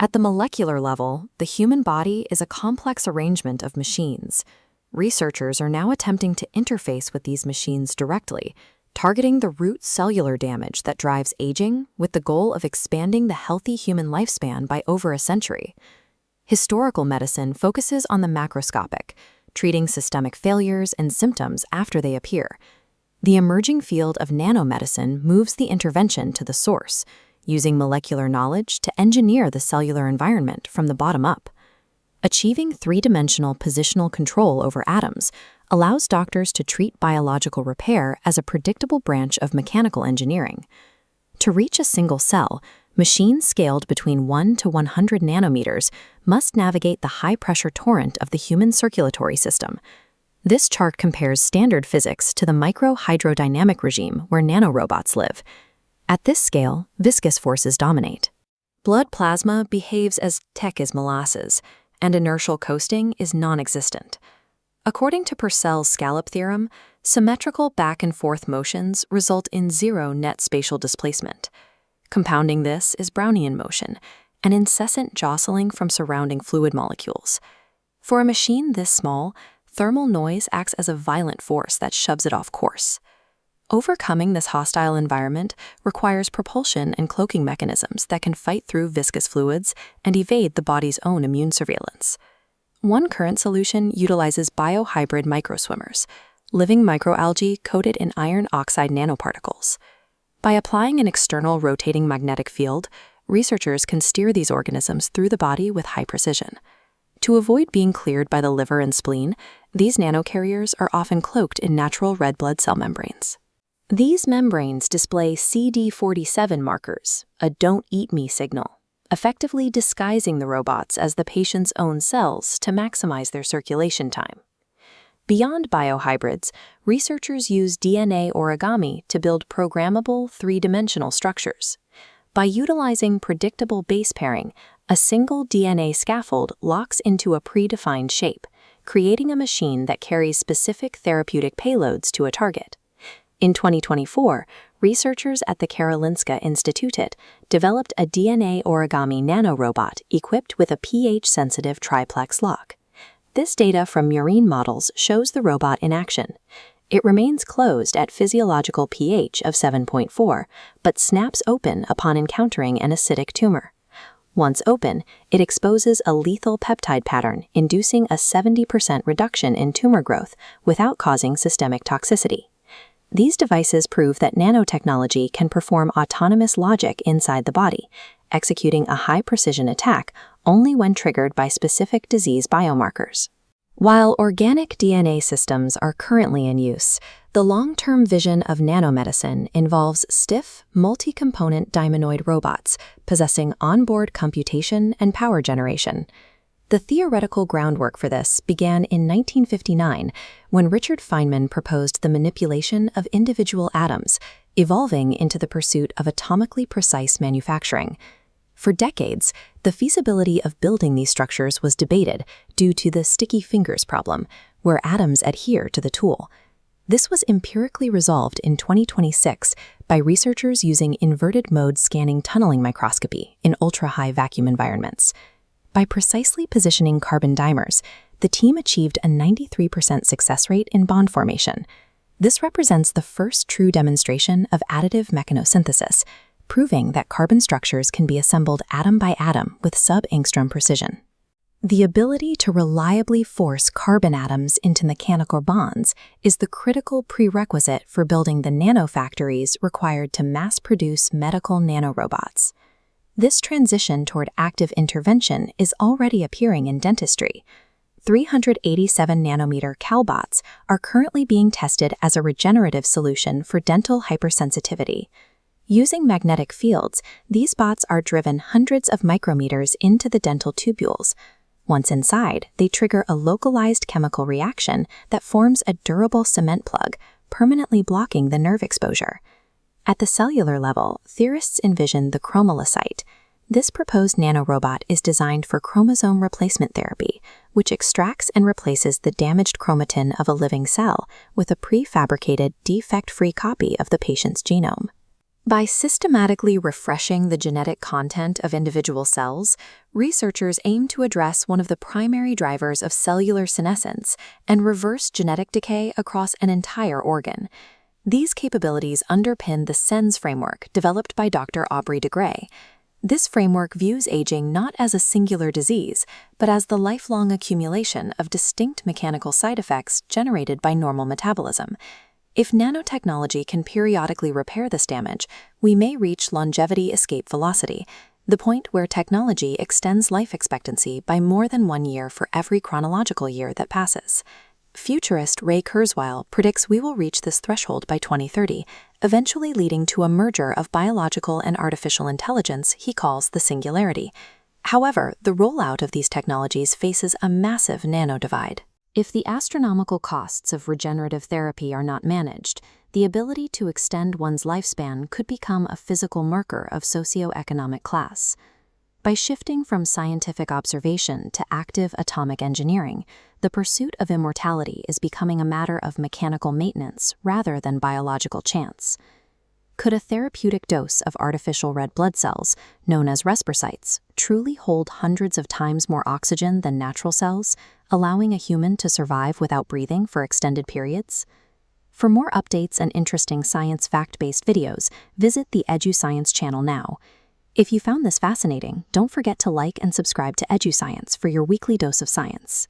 At the molecular level, the human body is a complex arrangement of machines. Researchers are now attempting to interface with these machines directly, targeting the root cellular damage that drives aging with the goal of expanding the healthy human lifespan by over a century. Historical medicine focuses on the macroscopic, treating systemic failures and symptoms after they appear. The emerging field of nanomedicine moves the intervention to the source, using molecular knowledge to engineer the cellular environment from the bottom up. Achieving three-dimensional positional control over atoms allows doctors to treat biological repair as a predictable branch of mechanical engineering. To reach a single cell, machines scaled between 1 to 100 nanometers must navigate the high-pressure torrent of the human circulatory system. This chart compares standard physics to the micro-hydrodynamic regime where nanorobots live. At this scale, viscous forces dominate. Blood plasma behaves as thick as molasses, and inertial coasting is non-existent. According to Purcell's scallop theorem, symmetrical back-and-forth motions result in zero net spatial displacement. Compounding this is Brownian motion, an incessant jostling from surrounding fluid molecules. For a machine this small, thermal noise acts as a violent force that shoves it off course. Overcoming this hostile environment requires propulsion and cloaking mechanisms that can fight through viscous fluids and evade the body's own immune surveillance. One current solution utilizes biohybrid microswimmers, living microalgae coated in iron oxide nanoparticles. By applying an external rotating magnetic field, researchers can steer these organisms through the body with high precision. To avoid being cleared by the liver and spleen, these nanocarriers are often cloaked in natural red blood cell membranes. These membranes display CD47 markers, a "don't eat me" signal, effectively disguising the robots as the patient's own cells to maximize their circulation time. Beyond biohybrids, researchers use DNA origami to build programmable three-dimensional structures. By utilizing predictable base pairing, a single DNA scaffold locks into a predefined shape, creating a machine that carries specific therapeutic payloads to a target. In 2024, researchers at the Karolinska Institutet developed a DNA origami nanorobot equipped with a pH-sensitive triplex lock. This data from murine models shows the robot in action. It remains closed at physiological pH of 7.4, but snaps open upon encountering an acidic tumor. Once open, it exposes a lethal peptide pattern, inducing a 70% reduction in tumor growth without causing systemic toxicity. These devices prove that nanotechnology can perform autonomous logic inside the body, executing a high-precision attack only when triggered by specific disease biomarkers. While organic DNA systems are currently in use, the long-term vision of nanomedicine involves stiff, multi-component Diamondoid robots possessing onboard computation and power generation. The theoretical groundwork for this began in 1959 when Richard Feynman proposed the manipulation of individual atoms, evolving into the pursuit of atomically precise manufacturing. For decades, the feasibility of building these structures was debated due to the sticky fingers problem, where atoms adhere to the tool. This was empirically resolved in 2026 by researchers using inverted mode scanning tunneling microscopy in ultra-high vacuum environments. By precisely positioning carbon dimers, the team achieved a 93% success rate in bond formation. This represents the first true demonstration of additive mechanosynthesis, proving that carbon structures can be assembled atom by atom with sub-angstrom precision. The ability to reliably force carbon atoms into mechanical bonds is the critical prerequisite for building the nanofactories required to mass-produce medical nanorobots. This transition toward active intervention is already appearing in dentistry. 387 nanometer CalBots are currently being tested as a regenerative solution for dental hypersensitivity. Using magnetic fields, these bots are driven hundreds of micrometers into the dental tubules. Once inside, they trigger a localized chemical reaction that forms a durable cement plug, permanently blocking the nerve exposure. At the cellular level, theorists envision the Chromallocyte. This proposed nanorobot is designed for chromosome replacement therapy, which extracts and replaces the damaged chromatin of a living cell with a prefabricated, defect-free copy of the patient's genome. By systematically refreshing the genetic content of individual cells, researchers aim to address one of the primary drivers of cellular senescence and reverse genetic decay across an entire organ. These capabilities underpin the SENS framework developed by Dr. Aubrey de Grey. This framework views aging not as a singular disease, but as the lifelong accumulation of distinct mechanical side effects generated by normal metabolism. If nanotechnology can periodically repair this damage, we may reach longevity escape velocity, the point where technology extends life expectancy by more than 1 year for every chronological year that passes. Futurist Ray Kurzweil predicts we will reach this threshold by 2030, eventually leading to a merger of biological and artificial intelligence he calls the singularity. However, the rollout of these technologies faces a massive nano-divide. If the astronomical costs of regenerative therapy are not managed, the ability to extend one's lifespan could become a physical marker of socioeconomic class. By shifting from scientific observation to active atomic engineering, the pursuit of immortality is becoming a matter of mechanical maintenance rather than biological chance. Could a therapeutic dose of artificial red blood cells, known as respirocytes, truly hold hundreds of times more oxygen than natural cells, allowing a human to survive without breathing for extended periods? For more updates and interesting science fact-based videos, visit the EduScience channel now. If you found this fascinating, don't forget to like and subscribe to EduScience for your weekly dose of science.